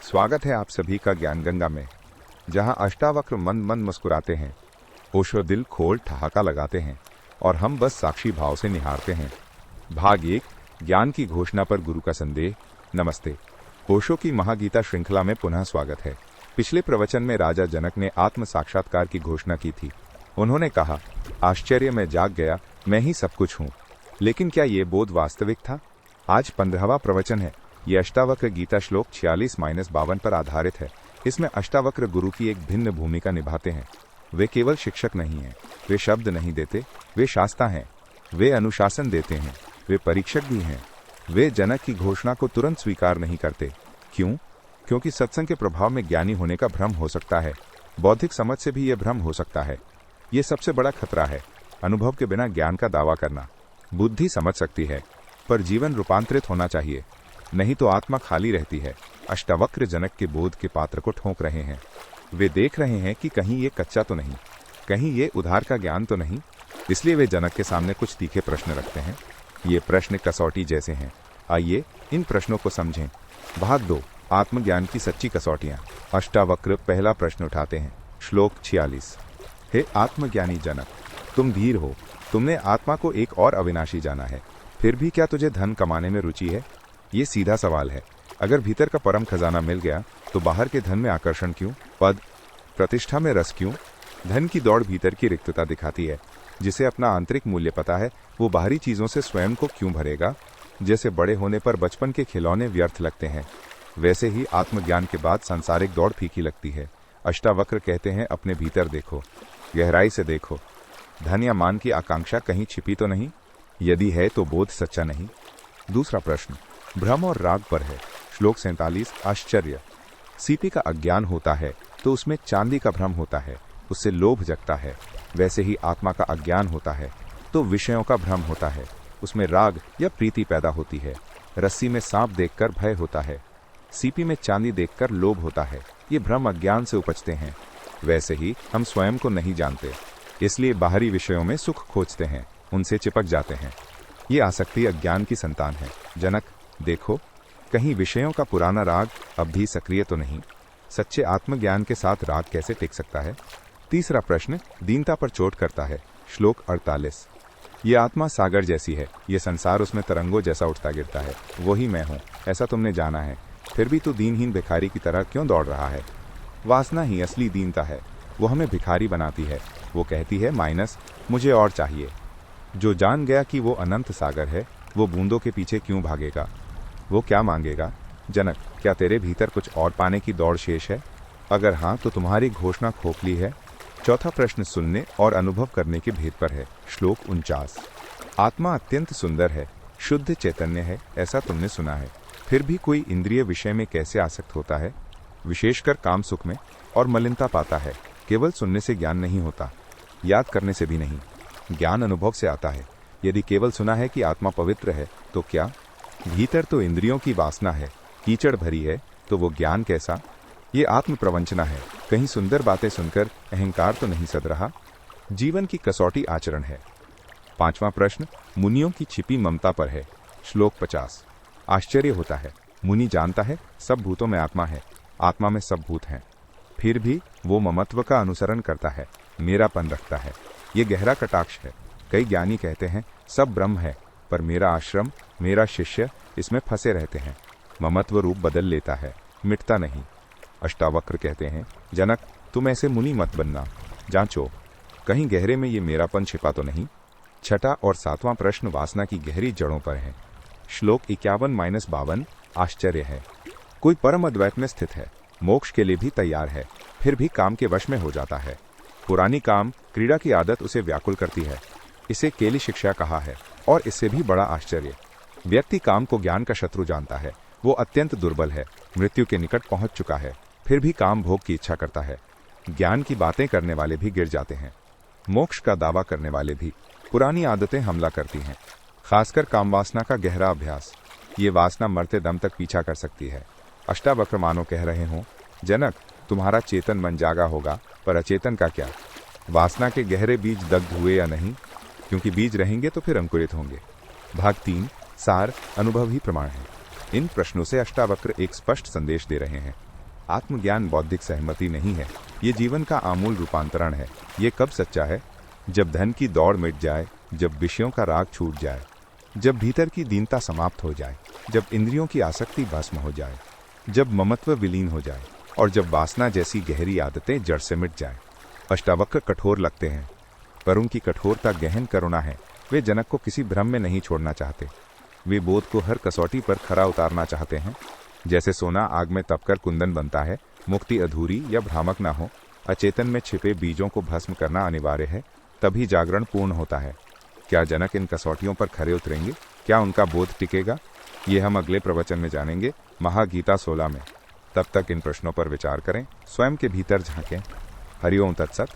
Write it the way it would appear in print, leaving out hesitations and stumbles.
स्वागत है आप सभी का ज्ञान गंगा में, जहां अष्टावक्र मंद मंद मुस्कुराते हैं, ओशो दिल खोल ठहाका लगाते हैं और हम बस साक्षी भाव से निहारते हैं। भाग 1, ज्ञान की घोषणा पर गुरु का संदेह। नमस्ते। ओशो की महागीता श्रृंखला में पुनः स्वागत है। पिछले प्रवचन में राजा जनक ने आत्म साक्षात्कार की घोषणा की थी। उन्होंने कहा, आश्चर्य में जाग गया, मैं ही सब कुछ हूँ। लेकिन क्या ये बोध वास्तविक था? आज 15वां प्रवचन है। ये अष्टावक्र गीता श्लोक 46-52 पर आधारित है। इसमें अष्टावक्र गुरु की एक भिन्न भूमिका निभाते हैं। वे केवल शिक्षक नहीं हैं, वे शब्द नहीं देते, वे शास्ता हैं। वे अनुशासन देते हैं, वे परीक्षक भी हैं। वे जनक की घोषणा को तुरंत स्वीकार नहीं करते। क्यों? क्योंकि सत्संग के प्रभाव में ज्ञानी होने का भ्रम हो सकता है। बौद्धिक समझ से भी यह भ्रम हो सकता है। ये सबसे बड़ा खतरा है, अनुभव के बिना ज्ञान का दावा करना। बुद्धि समझ सकती है, पर जीवन रूपांतरित होना चाहिए, नहीं तो आत्मा खाली रहती है। अष्टावक्र जनक के बोध के पात्र को ठोंक रहे हैं। वे देख रहे हैं कि कहीं ये कच्चा तो नहीं, कहीं ये उधार का ज्ञान तो नहीं। इसलिए वे जनक के सामने कुछ तीखे प्रश्न रखते हैं। ये प्रश्न कसौटी जैसे हैं। आइए इन प्रश्नों को समझें। भाग 2, आत्मज्ञान की सच्ची कसौटियां। अष्टावक्र पहला प्रश्न उठाते हैं। श्लोक 46। हे आत्मज्ञानी जनक, तुम धीर हो। तुमने आत्मा को एक और अविनाशी जाना है, फिर भी क्या तुझे धन कमाने में रुचि है? ये सीधा सवाल है। अगर भीतर का परम खजाना मिल गया तो बाहर के धन में आकर्षण क्यों? पद प्रतिष्ठा में रस क्यों? धन की दौड़ भीतर की रिक्तता दिखाती है। जिसे अपना आंतरिक मूल्य पता है, वो बाहरी चीजों से स्वयं को क्यों भरेगा? जैसे बड़े होने पर बचपन के खिलौने व्यर्थ लगते हैं, वैसे ही आत्मज्ञान के बाद सांसारिक दौड़ फीकी लगती है। अष्टावक्र कहते हैं, अपने भीतर देखो, गहराई से देखो। धन या मान की आकांक्षा कहीं छिपी तो नहीं? यदि है तो बोध सच्चा नहीं। दूसरा प्रश्न भ्रम और राग पर है। श्लोक 47। आश्चर्य। सीपी का अज्ञान होता है तो उसमें चांदी का भ्रम होता है, उससे लोभ जगता है। वैसे ही आत्मा का अज्ञान होता है तो विषयों का भ्रम होता है, उसमें राग या प्रीति पैदा होती है। रस्सी में सांप देखकर भय होता है, सीपी में चांदी देखकर लोभ होता है। ये भ्रम अज्ञान से उपजते हैं। वैसे ही हम स्वयं को नहीं जानते, इसलिए बाहरी विषयों में सुख खोजते हैं, उनसे चिपक जाते हैं। ये आसक्ति अज्ञान की संतान है। जनक देखो, कहीं विषयों का पुराना राग अब भी सक्रिय तो नहीं? सच्चे आत्मज्ञान के साथ राग कैसे टिक सकता है? तीसरा प्रश्न दीनता पर चोट करता है। श्लोक 48। ये आत्मा सागर जैसी है, ये संसार उसमें तरंगों जैसा उठता गिरता है। वही मैं हूँ, ऐसा तुमने जाना है, फिर भी तू दीनहीन भिखारी की तरह क्यों दौड़ रहा है? वासना ही असली दीनता है, वो हमें भिखारी बनाती है। वो कहती है, माइनस मुझे और चाहिए। जो जान गया कि वो अनंत सागर है, वो बूंदों के पीछे क्यों भागेगा? वो क्या मांगेगा? जनक, क्या तेरे भीतर कुछ और पाने की दौड़ शेष है? अगर हाँ तो तुम्हारी घोषणा खोखली है। चौथा प्रश्न सुनने और अनुभव करने के भेद पर है। श्लोक 49। आत्मा अत्यंत सुंदर है, शुद्ध चैतन्य है, ऐसा तुमने सुना है। फिर भी कोई इंद्रिय विषय में कैसे आसक्त होता है? विशेषकर काम सुख में, और मलिनता पाता है। केवल सुनने से ज्ञान नहीं होता, याद करने से भी नहीं। ज्ञान अनुभव से आता है। यदि केवल सुना है कि आत्मा पवित्र है तो क्या? भीतर तो इंद्रियों की वासना है, कीचड़ भरी है, तो वो ज्ञान कैसा? ये आत्म प्रवंचना है। कहीं सुंदर बातें सुनकर अहंकार तो नहीं सद रहा? जीवन की कसौटी आचरण है। पांचवा प्रश्न मुनियों की छिपी ममता पर है। श्लोक 50। आश्चर्य होता है, मुनि जानता है सब भूतों में आत्मा है, आत्मा में सब भूत हैं, फिर भी वो ममत्व का अनुसरण करता है, मेरापन रखता है। ये गहरा कटाक्ष है। कई ज्ञानी कहते हैं सब ब्रह्म है, पर मेरा आश्रम, मेरा शिष्य, इसमें फंसे रहते हैं। ममत्व रूप बदल लेता है, मिटता नहीं। अष्टावक्र कहते हैं, जनक तुम ऐसे मुनि मत बनना, जांचो कहीं गहरे में ये मेरापन छिपा तो नहीं। छठा और सातवां प्रश्न वासना की गहरी जड़ों पर है। श्लोक 51-52। आश्चर्य है, कोई परम अद्वैत में स्थित है, मोक्ष के लिए भी तैयार है, फिर भी काम के वश में हो जाता है। पुरानी काम क्रीड़ा की आदत उसे व्याकुल करती है। इसे केली शिक्षा कहा है। और इससे भी बड़ा आश्चर्य, व्यक्ति काम को ज्ञान का शत्रु जानता है। वो अत्यंत दुर्बल है, मृत्यु के निकट पहुंच चुका है, फिर भी काम भोग की इच्छा करता है। ज्ञान की बातें करने वाले भी गिर जाते हैं, मोक्ष का दावा करने वाले भी। पुरानी आदतें हमला करती हैं, खासकर काम वासना का गहरा अभ्यास। ये वासना मरते दम तक पीछा कर सकती है। अष्टावक्र मानो कह रहे हों, जनक तुम्हारा चेतन मन जागा होगा, पर अचेतन का क्या? वासना के गहरे बीज दग्ध हुए या नहीं? क्योंकि बीज रहेंगे तो फिर अंकुरित होंगे। भाग 3 सार अनुभव ही प्रमाण है। इन प्रश्नों से अष्टावक्र एक स्पष्ट संदेश दे रहे हैं। आत्मज्ञान बौद्धिक सहमति नहीं है, ये जीवन का आमूल रूपांतरण है। ये कब सच्चा है? जब धन की दौड़ मिट जाए, जब विषयों का राग छूट जाए, जब भीतर की दीनता समाप्त हो जाए, जब इंद्रियों की आसक्ति भस्म हो जाए, जब ममत्व विलीन हो जाए और जब वासना जैसी गहरी आदतें जड़ से मिट जाए। अष्टावक्र कठोर लगते हैं, पर उनकी कठोरता गहन करुणा है। वे जनक को किसी भ्रम में नहीं छोड़ना चाहते। वे बोध को हर कसौटी पर खरा उतारना चाहते हैं। जैसे सोना आग में तपकर कुंदन बनता है, मुक्ति अधूरी या भ्रामक ना हो, अचेतन में छिपे बीजों को भस्म करना अनिवार्य है, तभी जागरण पूर्ण होता है। क्या जनक इन कसौटियों पर खरे उतरेंगे? क्या उनका बोध टिकेगा? ये हम अगले प्रवचन में जानेंगे, महागीता 16 में। तब तक इन प्रश्नों पर विचार करें, स्वयं के भीतर झांकें। हरिओम तत्सत।